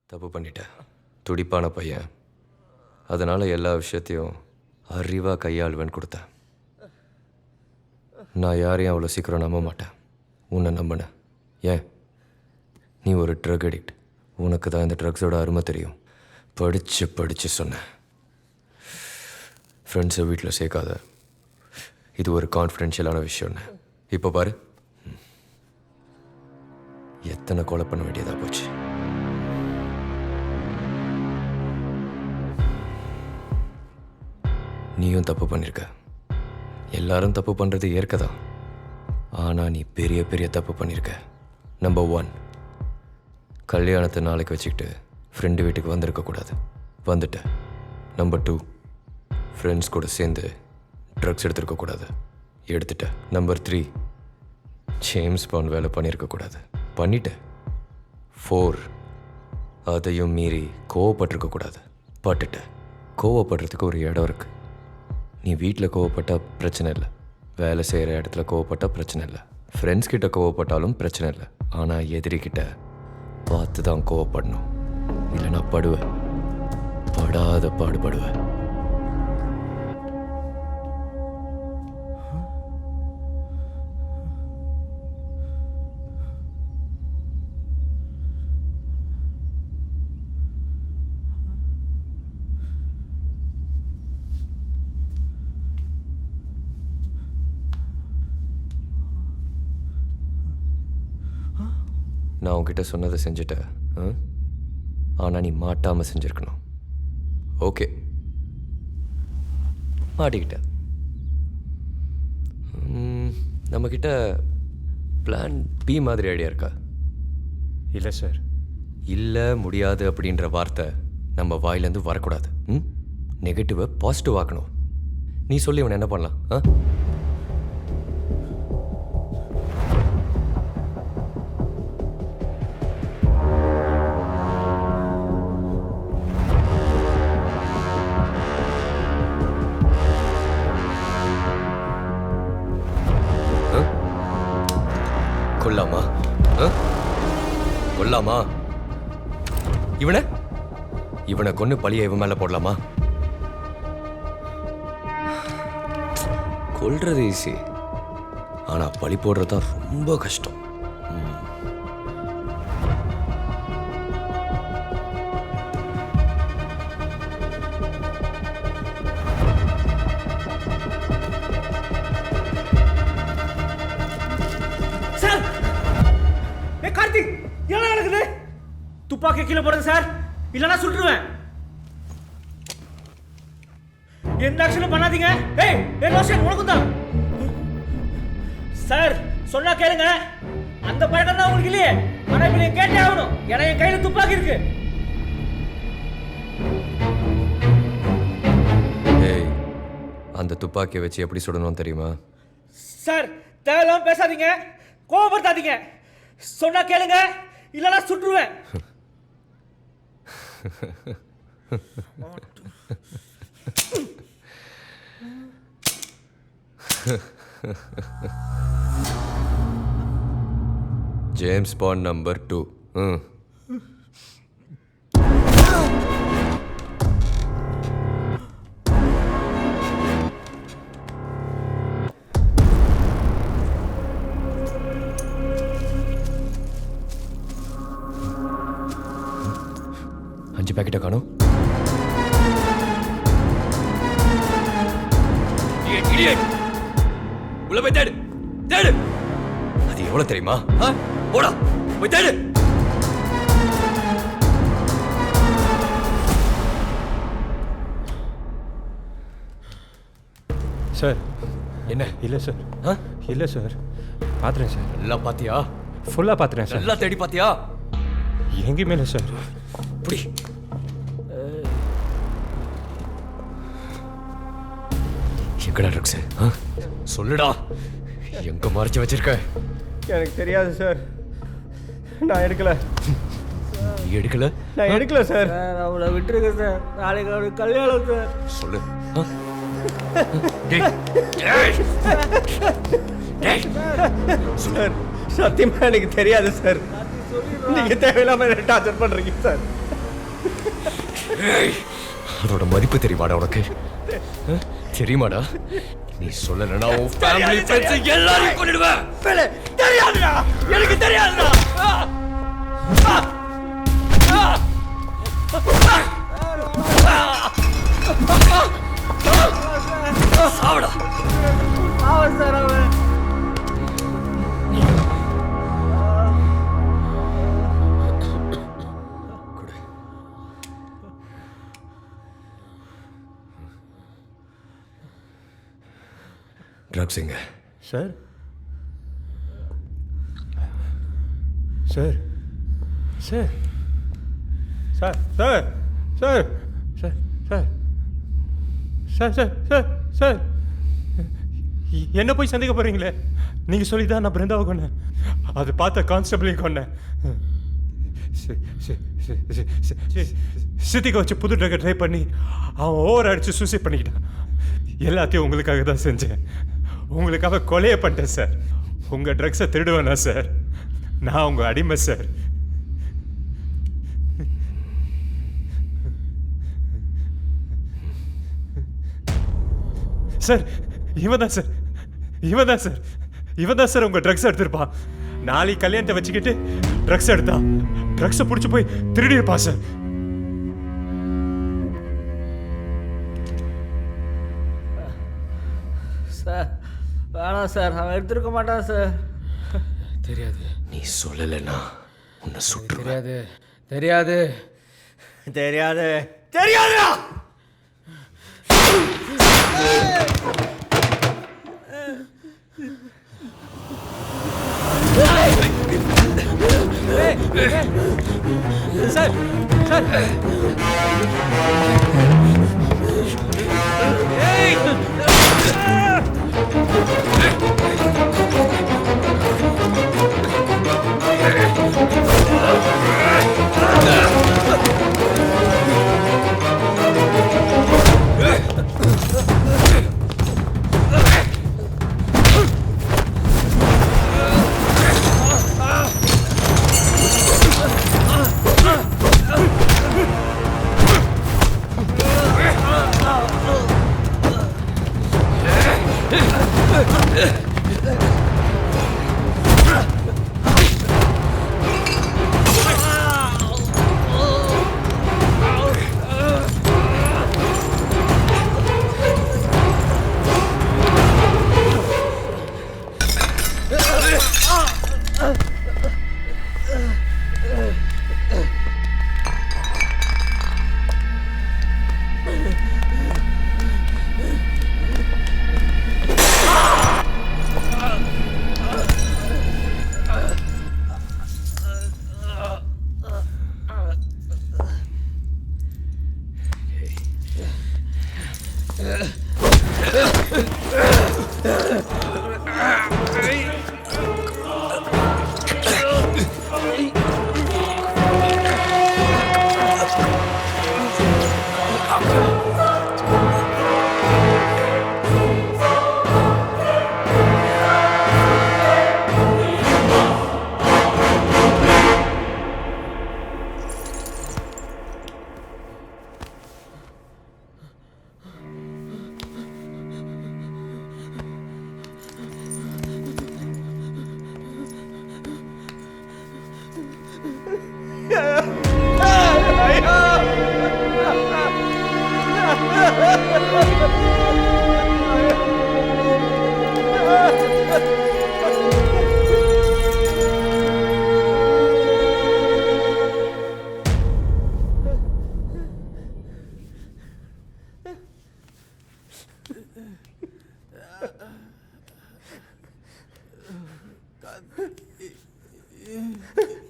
தப்பு பண்ணிட்டேன். துடிப்பான பையன், அதனால் எல்லா விஷயத்தையும் அறிவாக கையாளுவேன்னு கொடுத்தேன். நான் யாரையும் அவ்வளோ சீக்கிரம் நம்ப மாட்டேன். உன்னை நம்பினேன். ஏன்? நீ ஒரு ட்ரக் அடிக்ட். உனக்கு தான் இந்த ட்ரக்ஸோட அருமை தெரியும். படித்து சொன்னேன். ஃப்ரெண்ட்ஸை வீட்டில் சேர்க்காத, இது ஒரு கான்ஃபிடென்ஷியலான விஷயம்னு. இப்போ பாரு, எத்தனை கொலை பண்ண வேண்டியதாக போச்சு. நீயும் தப்பு பண்ணியிருக்க. எல்லாரும் தப்பு பண்ணுறது ஏற்க தான். ஆனால் நீ பெரிய பெரிய தப்பு பண்ணியிருக்க. நம்பர் 1, கல்யாணத்தை நாளைக்கு வச்சுக்கிட்டு ஃப்ரெண்டு வீட்டுக்கு வந்திருக்கக்கூடாது. வந்துட்ட. நம்பர் 2, ஃப்ரெண்ட்ஸ் கூட சேர்ந்து ட்ரக்ஸ் எடுத்துருக்கக்கூடாது. எடுத்துட்ட. நம்பர் 3, ஜேம்ஸ் பாண்ட் வேலை பண்ணியிருக்கக்கூடாது. பண்ணிட்ட. 4, அதையும் மீறி கோவப்பட்டிருக்கக்கூடாது. பட்டுட்ட. கோவப்படுறதுக்கு ஒரு இடம் இருக்குது. நீ வீட்டில் கோவப்பட்டால் பிரச்சனை இல்லை, வேலை செய்கிற இடத்துல கோவப்பட்டால் பிரச்சனை இல்லை, ஃப்ரெண்ட்ஸ் கிட்ட கோவப்பட்டாலும் பிரச்சனை இல்லை. ஆனால் எதிரிக்கிட்ட பார்த்து தான் கோவப்படணும். இல்லைன்னா படுவேன், படாத பாடுபடுவேன். நான் உன்கிட்ட சொன்னதை செஞ்சுட்டேன். ஆனால் நீ மாட்டாமல் செஞ்சுருக்கணும். ஓகே, மாட்டிக்கிட்ட. நம்மக்கிட்ட பிளான் பி மாதிரி ஐடியா இருக்கா? இல்லை சார். இல்லை, முடியாது அப்படின்ற வார்த்தை நம்ம வாயிலேருந்து வரக்கூடாது. நெகட்டிவை பாசிட்டிவ் ஆக்கணும். நீ சொல்லி இவனை என்ன பண்ணலாம்? கொல்லாமா? கொல்லாமா? இவனை கொன்னு பழிய இவன் மேல போடலாமா? கொல்றது ஈஸி, ஆனா பழி போடுறதா ரொம்ப கஷ்டம். துப்பாக்கி கீழே போடுங்க சார், இல்லைன்னா சுட்டுருவேன். எந்த ஆக்ஷனும் பண்ணாதீங்க. ஏய் ரோஷன், உனக்கும் தான் சார். சொன்னா கேளுங்க. அந்த பழக்கம் தான் உங்களுக்கு இல்லையே, ஆனா இப்ப நீங்க கேட்டே ஆகணும். ஏன்னா என் கையில துப்பாக்கி இருக்கு. ஏய், அந்த துப்பாக்கியை வச்சு எப்படி சுடணும் தெரியுமா? சார், தேவையில்லாம பேசாதீங்க, கோவப்படுத்தாதீங்க. சொன்னா கேளுங்க, இல்லைன்னா சுட்டுருவேன். James bond number 2. அஞ்சு பேக்கெட்டை காணும். உள்ள போய் தேடு, தேடு. அது எவ்வளவு தெரியுமா? போடா, போய் தேடு. சார். என்ன? இல்லை சார். இல்லை சார், பார்த்துறேன் சார். நல்லா பாத்தியா? ஃபுல்லாக பார்த்துறேன் சார். நல்லா தேடி பாத்தியா? எங்கேயுமே இல்லை சார். புடி. எங்கடா ட்ரக்ஸ்? சொல்லுடா, எங்க மறைச்சு வச்சிருக்க? எனக்கு தெரியாது சார், நான் எடுக்கல. நீ எடுக்கல? நான் எடுக்கல சார். அவளை விட்டுருங்க சார், நாளைக்கு அவளுக்கு கல்யாணம் சார். சொல்லு. சார், சத்தியமா எனக்கு தெரியாது சார். நீங்க தேவையில்லாம டார்ச்சர் பண்றீங்க சார். அதோட மதிப்பு தெரியுமாடா உனக்கு? தெரியுமாடா? நீ சொல்லலன்னா உன் ஃபேமிலி ஃப்ரெண்ட்ஸ் எல்லாரையும் கொன்னுடுவேன். தெரியாதுடா, எனக்கு தெரியாதுடா. சாவடா. அவன் சார் அவன். ட்ரக்ஸ் எங்க? Sir sir sir sir sir sir sir sir sir sir sir sir என்ன போய் சந்திக்க போறீங்களே? நீங்கள் சொல்லி தான் நான் பிருந்தாவை கொன்னேன். அது பார்த்த கான்ஸ்டபிளையும் கொன்னேன். சித்திக்கு வச்சு புது ட்ரக்கை ட்ரை பண்ணி அவன் ஓவர் அடிச்சு சூசைட் பண்ணிக்கிட்டான். எல்லாத்தையும் உங்களுக்காக தான் செஞ்சேன். உங்களுக்காக கொலையை பண்ணிட்டேன் சார். உங்கள் ட்ரக்ஸை திருடுவேனா சார்? நான் உங்கள் அடிமை சார். சார் இவன் தான் சார், இவன் தான் சார், இவன் தான் சார் உங்கள் ட்ரக்ஸ் எடுத்திருப்பான். நாளைக்கு கல்யாணத்தை வச்சுக்கிட்டு ட்ரக்ஸ் எடுத்தான். ட்ரக்ஸை பிடிச்சி போய் திருடி இருப்பான் சார். சார் வேணாம் சார், அவன் எடுத்துருக்க மாட்டான் சார். தெரியாது. நீ சொல்லலைன்னா உன்னை சுட்டுருவேன். தெரியாது. தெரியாது தெரியாதுடா. சார் சார்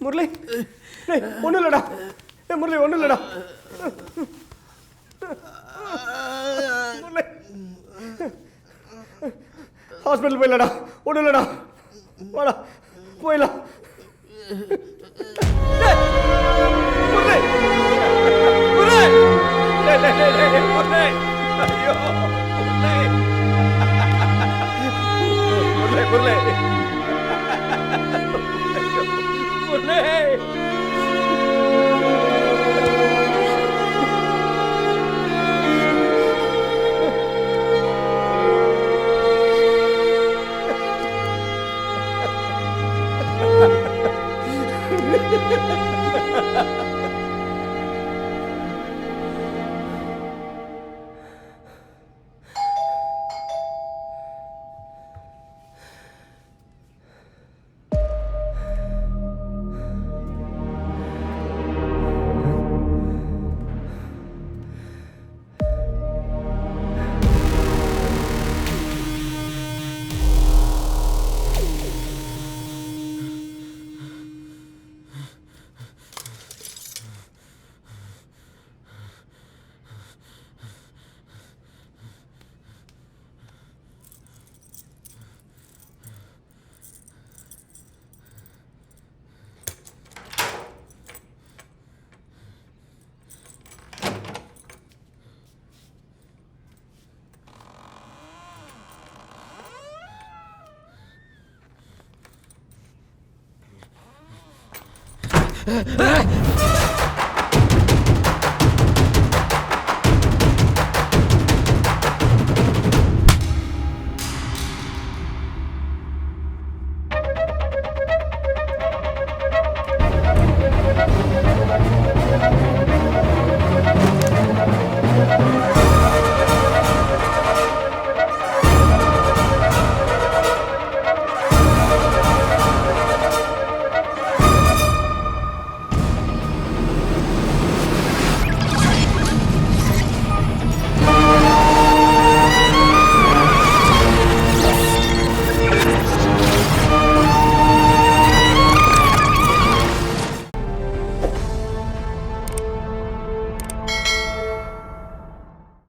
முரளி ஒன்றும் இல்லைடா. முரளி ஒன்றும் இல்லைடா. முரளி ஹாஸ்பிட்டல் போயிடலடா. ஒன்றும் இல்லைடா. வாடா போயிடலாம். முரளி முரளி முரளி ஐயோ முரளி முரளி முரளி முரளி ஆ